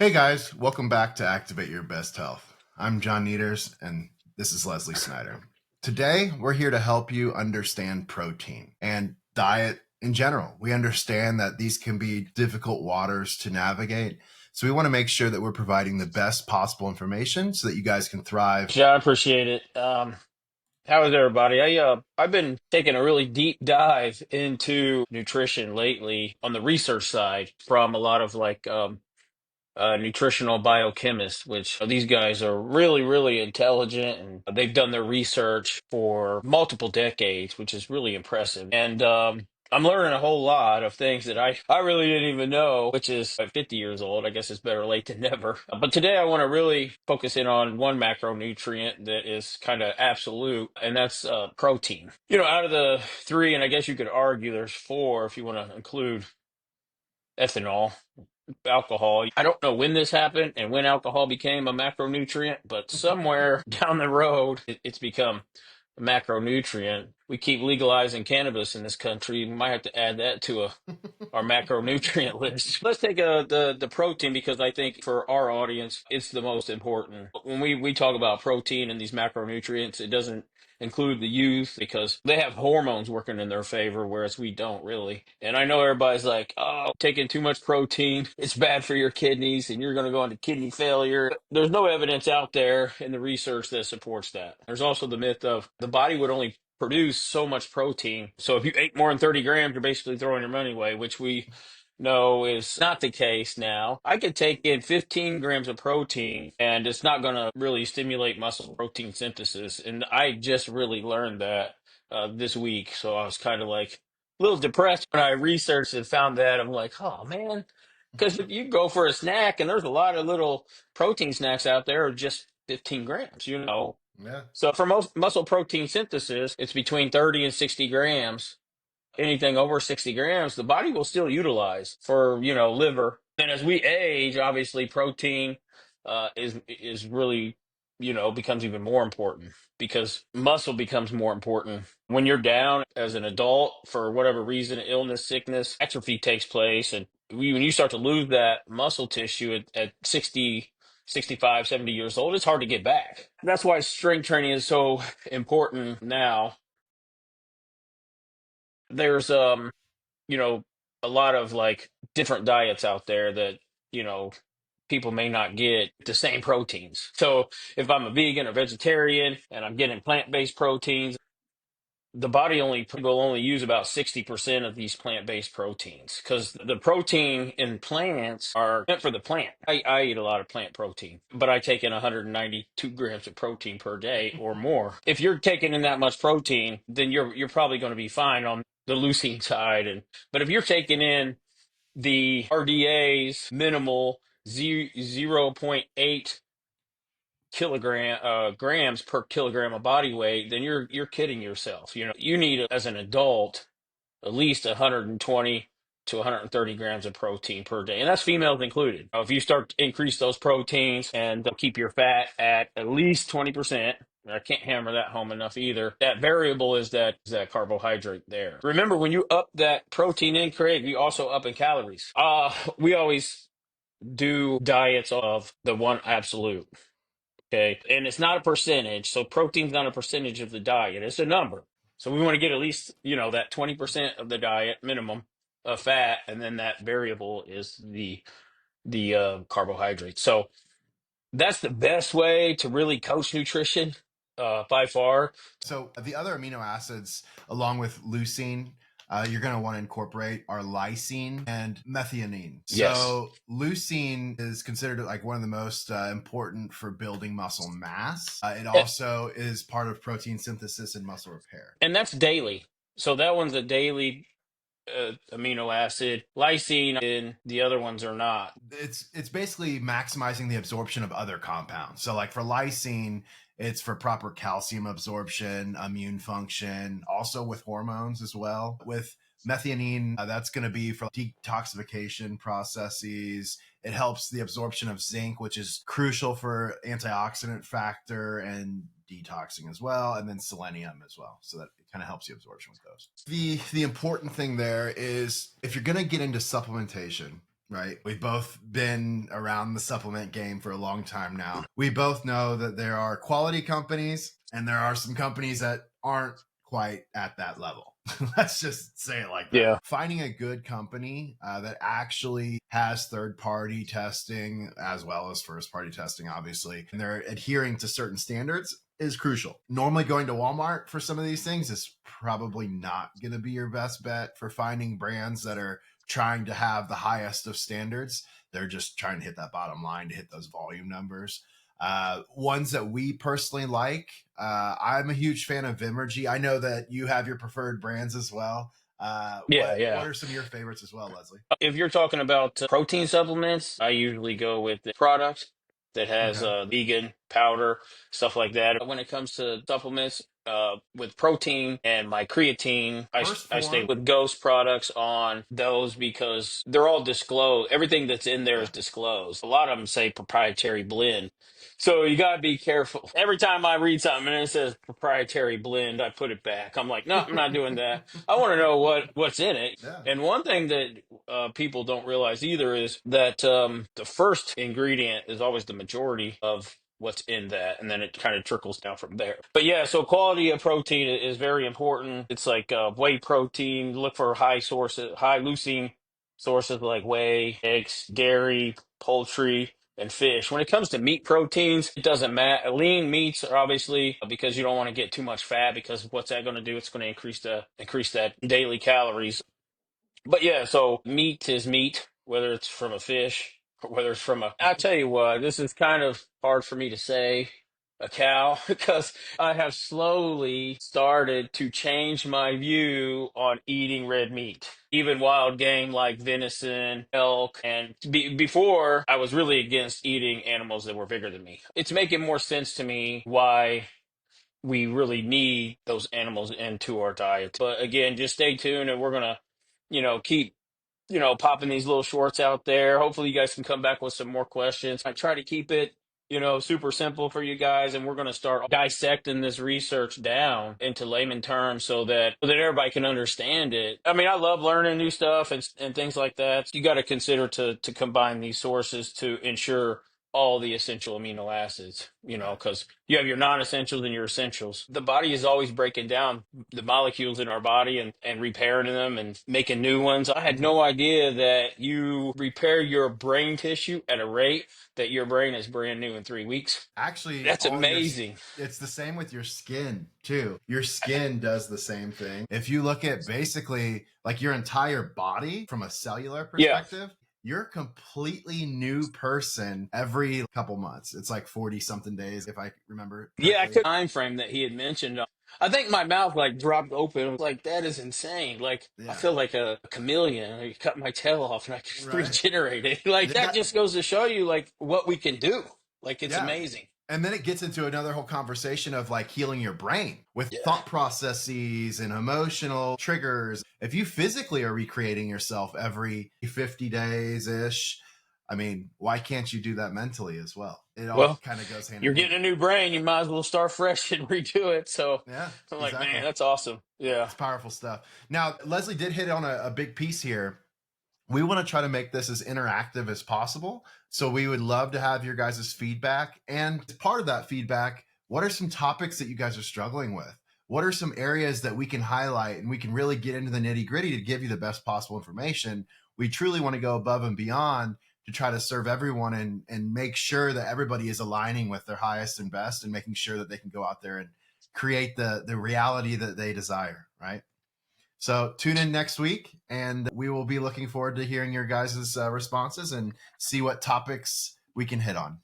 Hey guys, welcome back to Activate Your Best Health. I'm John Nieters and this is Leslie Snider. Today, we're here to help you understand protein and diet in general. We understand that these can be difficult waters to navigate. So we want to make sure that we're providing the best possible information so that you guys can thrive. Yeah, I appreciate it. How is everybody? I've been taking a really deep dive into nutrition lately on the research side from a lot of nutritional biochemists, which these guys are really, really intelligent and they've done their research for multiple decades, which is really impressive. And I'm learning a whole lot of things that I really didn't even know, which is at 50 years old. I guess it's better late than never. But today I want to really focus in on one macronutrient that is kind of absolute, and that's protein. Out of the three, and I guess you could argue there's four if you want to include ethanol, alcohol. I don't know when this happened and when alcohol became a macronutrient, but somewhere down the road, it's become a macronutrient. We keep legalizing cannabis in this country. We might have to add that to our macronutrient list. Let's take the protein because I think for our audience, it's the most important. When we talk about protein and these macronutrients, it doesn't include the youth because they have hormones working in their favor, whereas we don't really. And I know everybody's like, oh, taking too much protein, it's bad for your kidneys and you're going to go into kidney failure. There's no evidence out there in the research that supports that. There's also the myth of the body would only produce so much protein. So if you ate more than 30 grams, you're basically throwing your money away, which we know is not the case now. I could take in 15 grams of protein and it's not going to really stimulate muscle protein synthesis. And I just really learned that this week. So I was kind of like a little depressed when I researched and found that. I'm like, oh man, because if you go for a snack and there's a lot of little protein snacks out there, are just 15 grams. Yeah. So for most muscle protein synthesis, it's between 30 and 60 grams. Anything over 60 grams, the body will still utilize for, liver. And as we age, obviously protein is really, becomes even more important because muscle becomes more important. When you're down as an adult for whatever reason, illness, sickness, atrophy takes place. And when you start to lose that muscle tissue at 60, 65, 70 years old, it's hard to get back. That's why strength training is so important now. There's you know, a lot of like different diets out there that, you know, people may not get the same proteins. So if I'm a vegan or vegetarian and I'm getting plant-based proteins, the body only will only use about 60% of these plant-based proteins because the protein in plants are meant for the plant. I eat a lot of plant protein, but I take in 192 grams of protein per day or more. If you're taking in that much protein, then you're probably going to be fine on the leucine side. But if you're taking in the RDA's minimal 0.8 grams per kilogram of body weight, then you're kidding yourself. You need as an adult at least 120 to 130 grams of protein per day, and that's females included. If you start to increase those proteins and keep your fat at least 20%. I can't hammer that home enough either. That variable is that carbohydrate there. Remember, when you up that protein intake, you also up in calories. We always do diets of the one absolute. Okay. And it's not a percentage. So protein's not a percentage of the diet. It's a number. So we want to get at least, that 20% of the diet minimum of fat. And then that variable is the carbohydrates. So that's the best way to really coach nutrition by far. So the other amino acids, along with leucine, you're going to want to incorporate are lysine and methionine. Yes. So leucine is considered like one of the most important for building muscle mass. It also is part of protein synthesis and muscle repair. And that's daily. So that one's a daily amino acid. Lysine and the other ones are not. It's basically maximizing the absorption of other compounds. So like for lysine, it's for proper calcium absorption, immune function, also with hormones as well. With methionine, that's going to be for detoxification processes. It helps the absorption of zinc, which is crucial for antioxidant factor and detoxing as well, and then selenium as well. So that it kind of helps the absorption with those. The important thing there is if you're going to get into supplementation, right? We've both been around the supplement game for a long time now. We both know that there are quality companies and there are some companies that aren't quite at that level. Let's just say it like that. Yeah. Finding a good company that actually has third-party testing as well as first-party testing, obviously, and they're adhering to certain standards is crucial. Normally going to Walmart for some of these things is probably not going to be your best bet for finding brands that are trying to have the highest of standards. They're just trying to hit that bottom line to hit those volume numbers. Ones that we personally like, I'm a huge fan of Vimergy. I know that you have your preferred brands as well. Yeah, What yeah. are some of your favorites as well, Leslie? If you're talking about protein supplements, I usually go with the product that has Okay. vegan powder, stuff like that. When it comes to supplements, with protein and my creatine, First I stay form. with Ghost products on those because they're all disclosed. Everything that's in there Yeah. is disclosed. A lot of them say proprietary blend. So you got to be careful. Every time I read something and it says proprietary blend, I put it back. I'm like, no, I'm not doing that. I want to know what's in it. Yeah. And one thing that people don't realize either is that the first ingredient is always the majority of what's in that, and then it kind of trickles down from there. But yeah, so quality of protein is very important. It's like whey protein. Look for high sources, high leucine sources like whey, eggs, dairy, poultry, and fish. When it comes to meat proteins, it doesn't matter. Lean meats are obviously because you don't want to get too much fat because what's that going to do? It's going to increase that daily calories. But yeah, so meat is meat, whether it's from a fish or whether it's from a. I tell you what, this is kind of hard for me to say a cow because I have slowly started to change my view on eating red meat, even wild game like venison, elk, and before I was really against eating animals that were bigger than me. It's making more sense to me why we really need those animals into our diet. But again, just stay tuned and we're gonna, keep, popping these little shorts out there. Hopefully you guys can come back with some more questions. I try to keep it, super simple for you guys, and we're gonna start dissecting this research down into layman terms so that everybody can understand it. I mean, I love learning new stuff and things like that. You got to consider to combine these sources to ensure all the essential amino acids, Right. because you have your non-essentials and your essentials. The body is always breaking down the molecules in our body and repairing them and making new ones. I had no idea that you repair your brain tissue at a rate that your brain is brand new in 3 weeks. Actually, That's amazing. it's the same with your skin too. Your skin does the same thing. If you look at basically like your entire body from a cellular Yeah. perspective, you're a completely new person every couple months. It's like 40 something days, if I remember Yeah, I correctly. could time frame that he had mentioned. I think my mouth like dropped open. I was like, that is insane. Like I Yeah. feel like a chameleon. I cut my tail off and I can Right. regenerate it. Like that just goes to show you like what we can do. Like it's Yeah. amazing. And then it gets into another whole conversation of like healing your brain with Yeah. thought processes and emotional triggers. If you physically are recreating yourself every 50 days ish, I mean, why can't you do that mentally as well? It all Well, kind of goes hand in you're getting hand. a new brain. You might as well start fresh and redo it. So Yeah, I'm like, man, exactly. that's awesome. Yeah. It's powerful stuff. Now, Leslie did hit on a big piece here. We want to try to make this as interactive as possible. So we would love to have your guys' feedback. And as part of that feedback, what are some topics that you guys are struggling with? What are some areas that we can highlight and we can really get into the nitty gritty to give you the best possible information? We truly want to go above and beyond to try to serve everyone and make sure that everybody is aligning with their highest and best and making sure that they can go out there and create the reality that they desire, right? So tune in next week, and we will be looking forward to hearing your guys' responses and see what topics we can hit on.